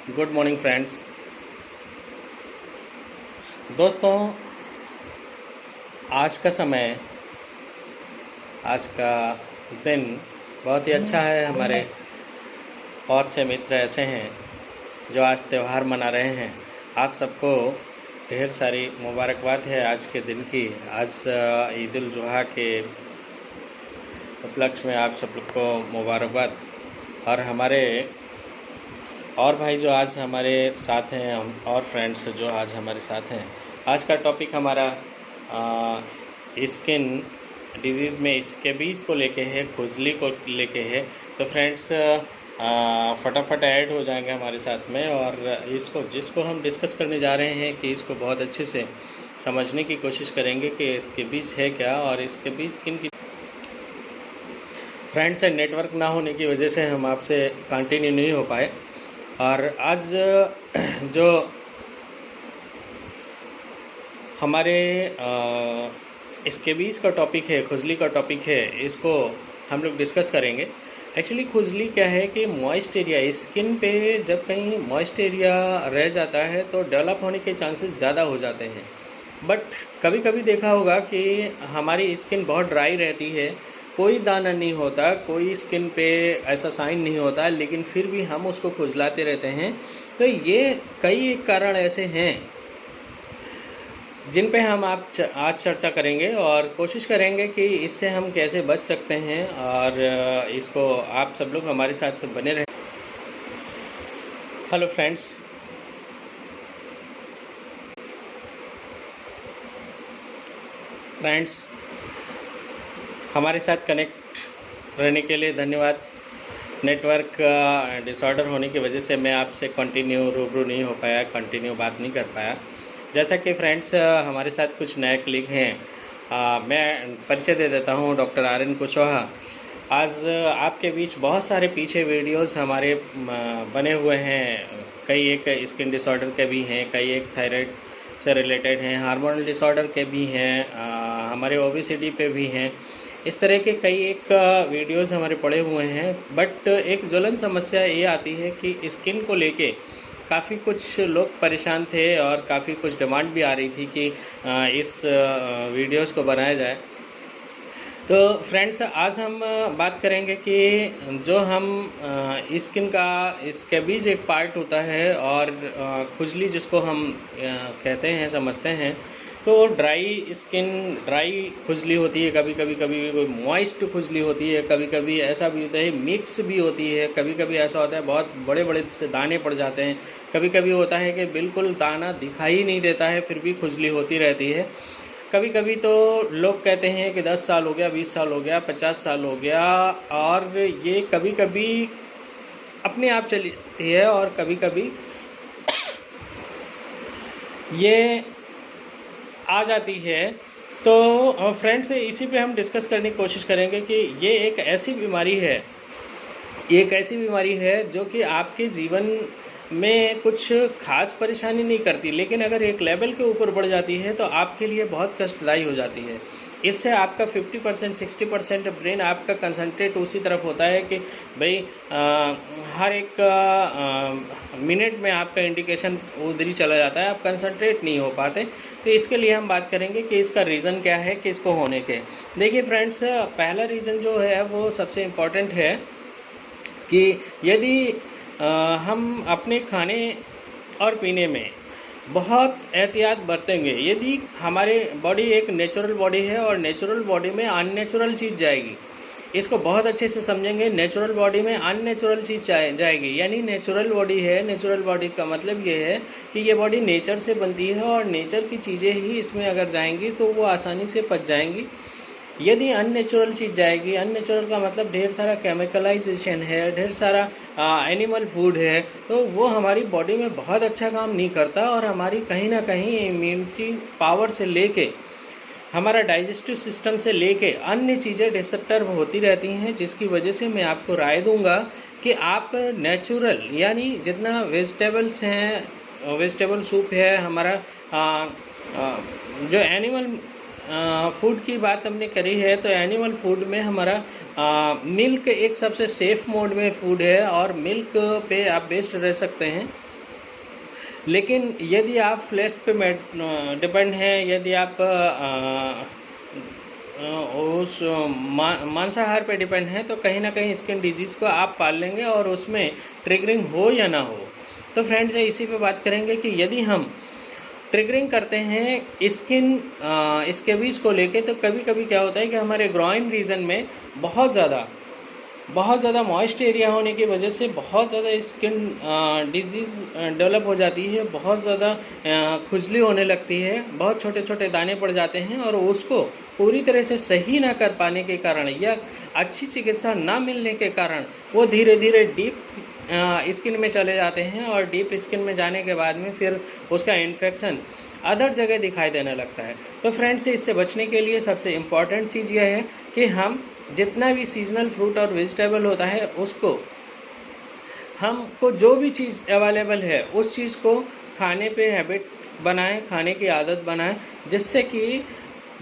Good morning friends. दोस्तों, आज का समय, आज का दिन बहुत ही अच्छा है। हमारे बहुत से मित्र ऐसे हैं जो आज त्यौहार मना रहे हैं। आप सबको ढेर सारी मुबारकबाद है आज के दिन की। आज ईद उल जुहा के उपलक्ष्य में आप सब लोग को मुबारकबाद। और हमारे और भाई जो आज हमारे साथ हैं, हम और फ्रेंड्स जो आज हमारे साथ हैं, आज का टॉपिक हमारा स्किन डिजीज़ में स्कैबीज़ को लेके है, खुजली को लेके है। तो फ्रेंड्स फटाफट ऐड हो जाएंगे हमारे साथ में, और जिसको हम डिस्कस करने जा रहे हैं कि इसको बहुत अच्छे से समझने की कोशिश करेंगे कि स्कैबीज़ है क्या और स्कैबीज़ स्किन की। फ्रेंड्स, नेटवर्क ना होने की वजह से हम आपसे कंटिन्यू नहीं हो पाए। और आज जो हमारे स्कैबीज़ का टॉपिक है, खुजली का टॉपिक है, इसको हम लोग डिस्कस करेंगे। एक्चुअली खुजली क्या है कि मॉइस्ट एरिया, स्किन पे जब कहीं मॉइस्ट एरिया रह जाता है तो डेवलप होने के चांसेस ज़्यादा हो जाते हैं। बट कभी कभी देखा होगा कि हमारी स्किन बहुत ड्राई रहती है, कोई दाना नहीं होता, कोई स्किन पे ऐसा साइन नहीं होता, लेकिन फिर भी हम उसको खुजलाते रहते हैं। तो ये कई एक कारण ऐसे हैं जिन पे हम आज चर्चा करेंगे और कोशिश करेंगे कि इससे हम कैसे बच सकते हैं। और इसको आप सब लोग हमारे साथ बने रहें। हेलो फ्रेंड्स, हमारे साथ कनेक्ट रहने के लिए धन्यवाद। नेटवर्क डिसऑर्डर होने की वजह से मैं आपसे कंटिन्यू रूबरू नहीं हो पाया, कंटिन्यू बात नहीं कर पाया। जैसा कि फ्रेंड्स हमारे साथ कुछ नए कलीग हैं, मैं परिचय दे देता हूं। Doctor R N. कुशवाहा। आज आपके बीच बहुत सारे पीछे वीडियोस हमारे बने हुए हैं। कई एक स्किन डिसऑर्डर के भी हैं, कई एक थायराइड से रिलेटेड हैं, हार्मोनल डिसऑर्डर के भी हैं, हमारे ओबेसिटी पे भी हैं। इस तरह के कई एक वीडियोस हमारे पड़े हुए हैं। बट एक ज्वलन समस्या ये आती है कि स्किन को लेके काफ़ी कुछ लोग परेशान थे और काफ़ी कुछ डिमांड भी आ रही थी कि इस वीडियोस को बनाया जाए। तो फ्रेंड्स, आज हम बात करेंगे कि जो हम स्किन का स्कैबीज एक पार्ट होता है और खुजली जिसको हम कहते हैं, समझते हैं। तो ड्राई स्किन, ड्राई खुजली होती है, कभी कभी मॉइस्ट खुजली होती है, कभी कभी ऐसा भी होता है मिक्स भी होती है, कभी कभी ऐसा होता है बहुत बड़े बड़े से दाने पड़ जाते हैं, कभी कभी होता है कि बिल्कुल दाना दिखाई नहीं देता है फिर भी खुजली होती रहती है। कभी कभी तो लोग कहते हैं कि 10 साल हो गया, 20 साल हो गया, 50 साल हो गया, और ये कभी कभी अपने आप चली जाती है और कभी कभी ये आ जाती है। तो फ्रेंड्स, इसी पे हम डिस्कस करने की कोशिश करेंगे कि ये एक ऐसी बीमारी है जो कि आपके जीवन में कुछ खास परेशानी नहीं करती, लेकिन अगर एक लेवल के ऊपर बढ़ जाती है तो आपके लिए बहुत कष्टदायी हो जाती है। इससे आपका 50% 60% ब्रेन आपका कंसंट्रेट उसी तरफ होता है कि भाई हर एक मिनट में आपका इंडिकेशन उधर ही चला जाता है, आप कंसंट्रेट नहीं हो पाते। तो इसके लिए हम बात करेंगे कि इसका रीज़न क्या है कि इसको होने के। देखिए फ्रेंड्स, पहला रीज़न जो है वो सबसे इम्पॉर्टेंट है कि यदि हम अपने खाने और पीने में बहुत एहतियात बरतेंगे, यदि हमारे बॉडी एक नेचुरल बॉडी है और नेचुरल बॉडी में अननेचुरल चीज़ जाएगी, इसको बहुत अच्छे से समझेंगे। नेचुरल बॉडी में अननेचुरल चीज़ जाएगी, यानी नेचुरल बॉडी है। नेचुरल बॉडी का मतलब ये है कि ये बॉडी नेचर से बनती है और नेचर की चीज़ें ही इसमें अगर जाएंगी तो वो आसानी से पच जाएंगी। यदि अननेचुरल चीज़ जाएगी, अननेचुरल का मतलब ढेर सारा केमिकलाइजेशन है, ढेर सारा एनिमल फूड है, तो वो हमारी बॉडी में बहुत अच्छा काम नहीं करता और हमारी कहीं ना कहीं इम्यूनिटी पावर से लेके हमारा डाइजेस्टिव सिस्टम से लेके अन्य चीज़ें डिस्टर्ब होती रहती हैं। जिसकी वजह से मैं आपको राय दूंगा कि आप नेचुरल, यानी जितना वेजिटेबल्स हैं, वेजिटेबल सूप है हमारा, जो एनिमल फूड की बात हमने करी है, तो एनिमल फूड में हमारा मिल्क एक सबसे सेफ़ मोड में फूड है और मिल्क पे आप बेस्ड रह सकते हैं। लेकिन यदि आप फ्लैश पे डिपेंड हैं, यदि आप उस मांसाहार पे डिपेंड है, तो कहीं ना कहीं स्किन डिजीज़ को आप पाल लेंगे और उसमें ट्रिगरिंग हो या ना हो। तो फ्रेंड्स इसी पे बात करेंगे कि यदि हम ट्रिगरिंग करते हैं स्कैबीज़ को लेके, तो कभी कभी क्या होता है कि हमारे ग्रॉइन रीजन में बहुत ज़्यादा मॉइस्ट एरिया होने की वजह से बहुत ज़्यादा स्किन डिजीज़ डेवलप हो जाती है, बहुत ज़्यादा खुजली होने लगती है, बहुत छोटे छोटे दाने पड़ जाते हैं, और उसको पूरी तरह से सही ना कर पाने के कारण या अच्छी चिकित्सा ना मिलने के कारण वो धीरे धीरे डीप स्किन में चले जाते हैं, और डीप स्किन में जाने के बाद में फिर उसका इन्फेक्शन अदर जगह दिखाई देने लगता है। तो फ्रेंड्स इससे बचने के लिए सबसे इम्पॉर्टेंट चीज़ यह है कि हम जितना भी सीजनल फ्रूट और वेजिटेबल होता है उसको, हमको जो भी चीज़ अवेलेबल है उस चीज़ को खाने पे हैबिट बनाएं, खाने की आदत बनाएं, जिससे कि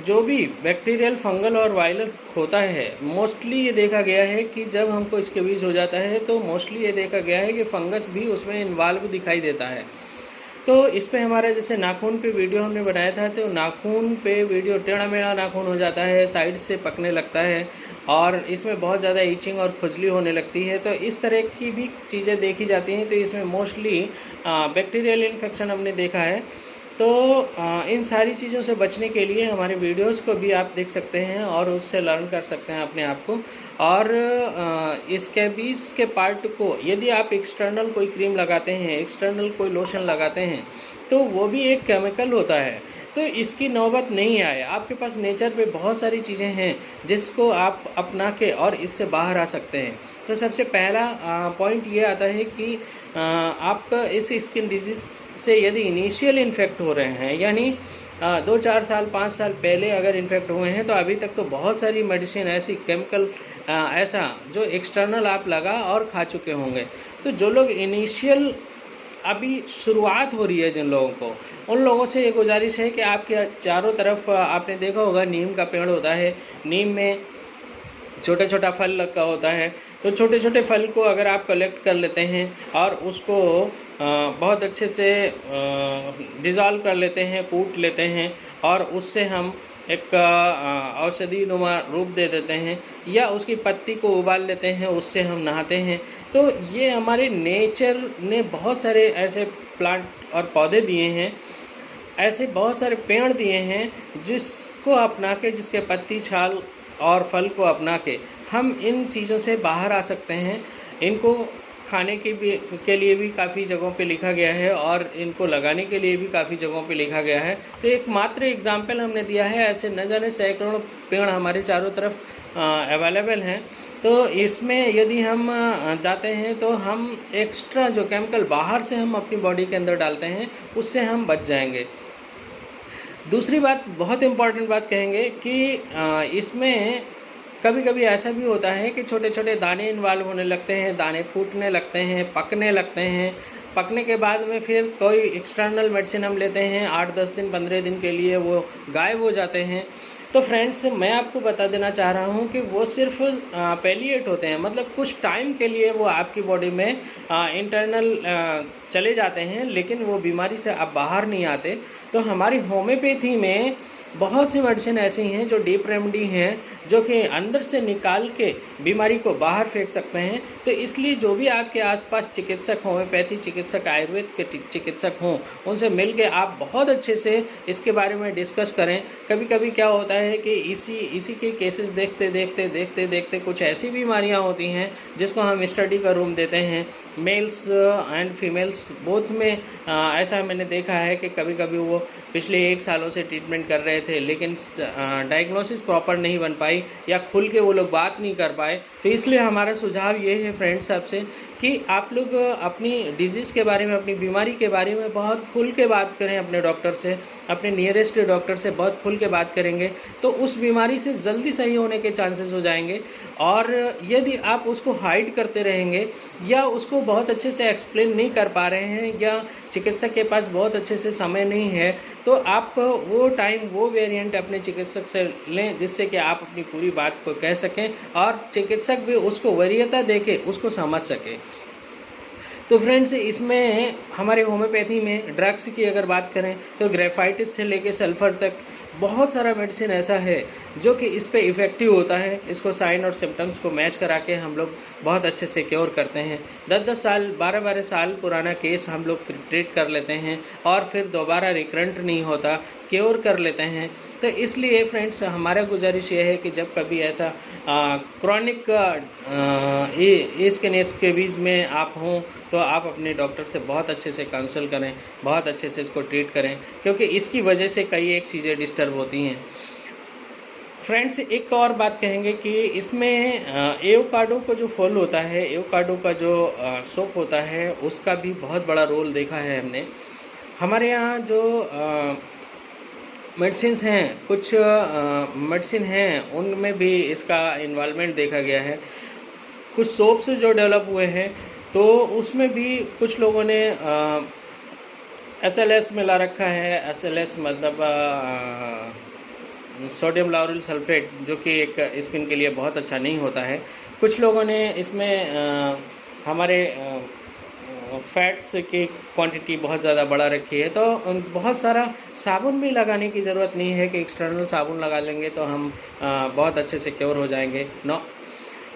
जो भी बैक्टीरियल, फंगल और वायरल होता है, मोस्टली ये देखा गया है कि जब हमको स्कैबीज़ हो जाता है तो मोस्टली ये देखा गया है कि फंगस भी उसमें इन्वॉल्व दिखाई देता है। तो इस पे हमारा जैसे नाखून पे वीडियो हमने बनाया था, तो नाखून पे वीडियो टेढ़ा मेढ़ा नाखून हो जाता है, साइड से पकने लगता है, और इसमें बहुत ज़्यादा ईचिंग और खुजली होने लगती है। तो इस तरह की भी चीज़ें देखी जाती हैं। तो इसमें मोस्टली बैक्टीरियल इन्फेक्शन हमने देखा है। तो इन सारी चीज़ों से बचने के लिए हमारे वीडियोस को भी आप देख सकते हैं और उससे लर्न कर सकते हैं अपने आप को। और स्कैबीज़ के पार्ट को यदि आप एक्सटर्नल कोई क्रीम लगाते हैं, एक्सटर्नल कोई लोशन लगाते हैं, तो वो भी एक केमिकल होता है। तो इसकी नौबत नहीं आए, आपके पास नेचर पे बहुत सारी चीज़ें हैं जिसको आप अपना के और इससे बाहर आ सकते हैं। तो सबसे पहला पॉइंट ये आता है कि आप इस स्किन डिजीज़ से यदि इनिशियल इन्फेक्ट हो रहे हैं, यानी 2-4 साल 5 साल पहले अगर इन्फेक्ट हुए हैं, तो अभी तक तो बहुत सारी मेडिसिन ऐसी केमिकल ऐसा जो एक्सटर्नल आप लगा और खा चुके होंगे। तो जो लोग इनिशियल अभी शुरुआत हो रही है जिन लोगों को, उन लोगों से ये गुजारिश है कि आपके चारों तरफ आपने देखा होगा नीम का पेड़ होता है, नीम में छोटा छोटा फल लगा होता है। तो छोटे छोटे फल को अगर आप कलेक्ट कर लेते हैं और उसको बहुत अच्छे से डिज़ोल्व कर लेते हैं, कूट लेते हैं, और उससे हम एक औषधि नुमा रूप दे देते हैं, या उसकी पत्ती को उबाल लेते हैं, उससे हम नहाते हैं। तो ये हमारे नेचर ने बहुत सारे ऐसे प्लांट और पौधे दिए हैं, ऐसे बहुत सारे पेड़ दिए हैं जिसको अपना के, जिसके पत्ती, छाल और फल को अपना के हम इन चीज़ों से बाहर आ सकते हैं। इनको खाने के लिए भी काफ़ी जगहों पे लिखा गया है, और इनको लगाने के लिए भी काफ़ी जगहों पे लिखा गया है। तो एक मात्र एग्जाम्पल हमने दिया है, ऐसे न जाने सैकड़ों पेड़ हमारे चारों तरफ अवेलेबल हैं। तो इसमें यदि हम जाते हैं तो हम एक्स्ट्रा जो केमिकल बाहर से हम अपनी बॉडी के अंदर डालते हैं उससे हम बच जाएंगे। दूसरी बात, बहुत इम्पॉर्टेंट बात कहेंगे कि इसमें कभी कभी ऐसा भी होता है कि छोटे छोटे दाने इन्वॉल्व होने लगते हैं, दाने फूटने लगते हैं, पकने लगते हैं। पकने के बाद में फिर कोई एक्सटर्नल मेडिसिन हम लेते हैं, 8-10 दिन 15 दिन के लिए वो गायब हो जाते हैं। तो फ्रेंड्स मैं आपको बता देना चाह रहा हूँ कि वो सिर्फ पैलिएट होते हैं, मतलब कुछ टाइम के लिए वो आपकी बॉडी में इंटरनल चले जाते हैं, लेकिन वो बीमारी से आप बाहर नहीं आते। तो हमारी होम्योपैथी में बहुत सी मेडिसिन ऐसी हैं जो डीप रेमेडी हैं, जो कि अंदर से निकाल के बीमारी को बाहर फेंक सकते हैं। तो इसलिए जो भी आपके आसपास चिकित्सक, होम्योपैथी चिकित्सक, आयुर्वेद के चिकित्सक हों, उनसे मिल के आप बहुत अच्छे से इसके बारे में डिस्कस करें। कभी कभी क्या होता है कि इसी के केसेस देखते देखते कुछ ऐसी बीमारियां होती हैं जिसको हम स्टडी का रूम देते हैं। मेल्स एंड फीमेल्स बोथ में ऐसा मैंने देखा है कि कभी कभी वो पिछले 1 सालों से ट्रीटमेंट कर रहे थे, लेकिन डायग्नोसिस प्रॉपर नहीं बन पाई, या खुल के वो लोग बात नहीं कर पाए। तो इसलिए हमारा सुझाव ये है फ्रेंड्स आपसे कि आप लोग अपनी डिजीज़ के बारे में, अपनी बीमारी के बारे में बहुत खुल के बात करें अपने डॉक्टर से, अपने नियरेस्ट डॉक्टर से बहुत खुल के बात करेंगे तो उस बीमारी से जल्दी सही होने के चांसेस हो जाएंगे। और यदि आप उसको हाइड करते रहेंगे, या उसको बहुत अच्छे से एक्सप्लेन नहीं कर पा रहे हैं, या चिकित्सक के पास बहुत अच्छे से समय नहीं है, तो आप वो टाइम, वो वेरिएंट अपने चिकित्सक से लें, जिससे कि आप अपनी पूरी बात को कह सकें और चिकित्सक भी उसको वरीयता देके उसको समझ सके। तो फ्रेंड्स, इसमें हमारे होम्योपैथी में ड्रग्स की अगर बात करें तो ग्रेफाइटिस से लेके सल्फ़र तक बहुत सारा मेडिसिन ऐसा है जो कि इस पे इफ़ेक्टिव होता है। इसको साइन और सिम्टम्स को मैच करा के हम लोग बहुत अच्छे से क्योर करते हैं। 10-10 साल 12-12 साल पुराना केस हम लोग ट्रीट कर लेते हैं और फिर दोबारा रिकरेंट नहीं होता, क्योर कर लेते हैं। तो इसलिए फ्रेंड्स, हमारा गुजारिश ये है कि जब कभी ऐसा क्रॉनिक स्किन स्केबीज़ में आप हों तो आप अपने डॉक्टर से बहुत अच्छे से काउंसल करें, बहुत अच्छे से इसको ट्रीट करें, क्योंकि इसकी वजह से कई एक चीज़ें डिस्टर्ब होती हैं। फ्रेंड्स, एक और बात कहेंगे कि इसमें एवोकाडो को जो फल होता है, एवोकाडो का जो सोप होता है, उसका भी बहुत बड़ा रोल देखा है हमने। हमारे यहाँ जो मेडिसिन्स हैं, कुछ मेडिसिन हैं, उनमें भी इसका इन्वॉल्वमेंट देखा गया है। कुछ सोप्स जो डेवलप हुए हैं तो उसमें भी कुछ लोगों ने SLS मिला रखा है। SLS मतलब सोडियम लाउरिल सल्फेट, जो कि एक स्किन के लिए बहुत अच्छा नहीं होता है। कुछ लोगों ने इसमें हमारे फैट्स की क्वांटिटी बहुत ज़्यादा बढ़ा रखी है। तो बहुत सारा साबुन भी लगाने की ज़रूरत नहीं है कि एक्सटर्नल साबुन लगा लेंगे तो हम बहुत अच्छे से क्योर हो जाएंगे। नो,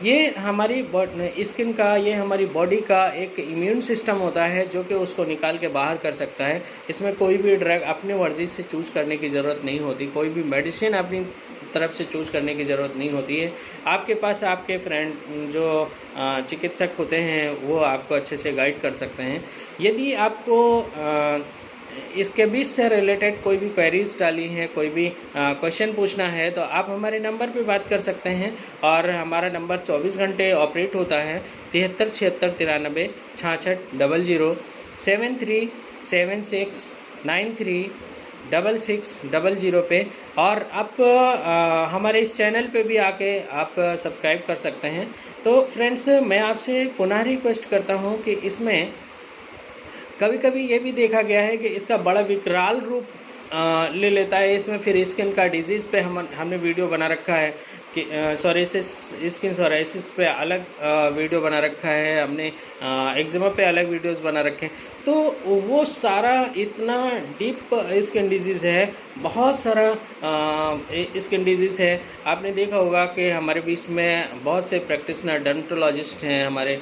ये हमारी स्किन का, ये हमारी बॉडी का एक इम्यून सिस्टम होता है जो कि उसको निकाल के बाहर कर सकता है। इसमें कोई भी ड्रग अपनी मर्ज़ी से चूज़ करने की ज़रूरत नहीं होती, कोई भी मेडिसिन अपनी तरफ से चूज़ करने की ज़रूरत नहीं होती है। आपके पास आपके फ्रेंड जो चिकित्सक होते हैं वो आपको अच्छे से गाइड कर सकते हैं। यदि आपको इसके बीच से रिलेटेड कोई भी क्वेरीज डाली हैं, कोई भी क्वेश्चन पूछना है तो आप हमारे नंबर पे बात कर सकते हैं। और हमारा नंबर 24 घंटे ऑपरेट होता है 73 76 93 66 00 7376 93 6600 पे। और आप हमारे इस चैनल पे भी आके आप सब्सक्राइब कर सकते हैं। तो फ्रेंड्स, मैं आपसे पुनः रिक्वेस्ट करता हूँ कि इसमें कभी कभी ये भी देखा गया है कि इसका बड़ा विकराल रूप ले लेता है। इसमें फिर स्किन का डिजीज़ पे हमने वीडियो बना रखा है कि सोराइसिस, स्किन सोराइसिस पे अलग वीडियो बना रखा है हमने, एक्जिमा पे अलग वीडियोस बना रखे हैं। तो वो सारा इतना डीप स्किन डिजीज़ है, बहुत सारा स्किन डिजीज़ है। आपने देखा होगा कि हमारे बीच में बहुत से प्रैक्टिशनर डर्मेटोलॉजिस्ट हैं, हमारे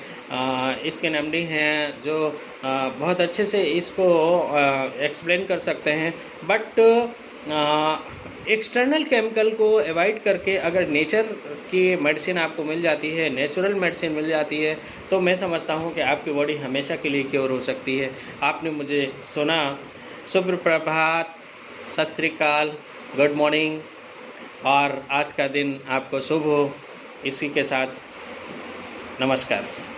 स्किन MD हैं जो बहुत अच्छे से इसको एक्सप्लेन कर सकते हैं। बट एक्सटर्नल केमिकल को अवॉइड करके अगर नेचर की मेडिसिन आपको मिल जाती है, नेचुरल मेडिसिन मिल जाती है, तो मैं समझता हूँ कि आपकी बॉडी हमेशा के लिए क्योर हो सकती है। आपने मुझे सुना। शुभ प्रभात, सत श्री अकाल, गुड मॉर्निंग, और आज का दिन आपको शुभ हो। इसी के साथ नमस्कार।